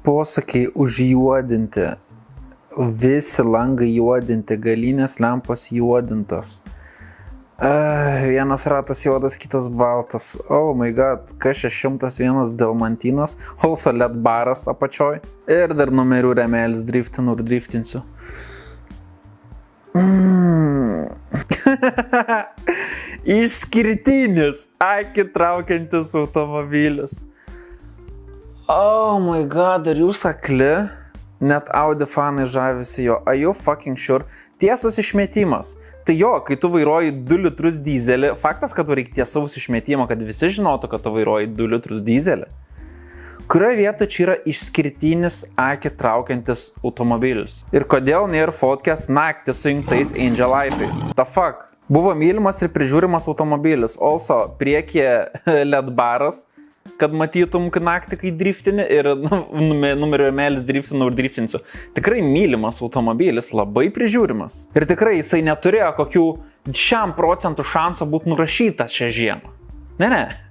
Posakiai užjuodinti. Visi langai juodinti, galinės lempos juodintas. Vienas ratas juodas, kitas baltas. Oh my god, kas 101 Dalmantinas, also LED baras apačioj. Ir dar numerių remelis driftinu ir driftinsiu. Išskirtinis, akį traukiantis automobilis. Oh my god, ar jūs akli? Net Audi fanai žavisi jo. Are you fucking sure? Tiesus išmetimas. Tai jo, kai tu vairuoji 2 litrus dizelį, faktas, kad reikia tiesaus išmetimo, kad visi žinotų, kad tu vairuoji 2 litrus dizelį. Kurioje vietoje čia yra išskirtinis akį traukiantis automobilis? Ir kodėl nėra fotkės naktį su jungtais Angelaitais? The fuck? Buvo mylimas ir prižiūrimas automobilis. Also, priekyje LED baras, kad matytum naktį, kai driftini ir numerio emelis driftinu ir driftinsiu. Tikrai mylimas automobilis, labai prižiūrimas. Ir tikrai jisai neturėjo kokių 100% šansų būti nurašytas šią žiemą. Ne.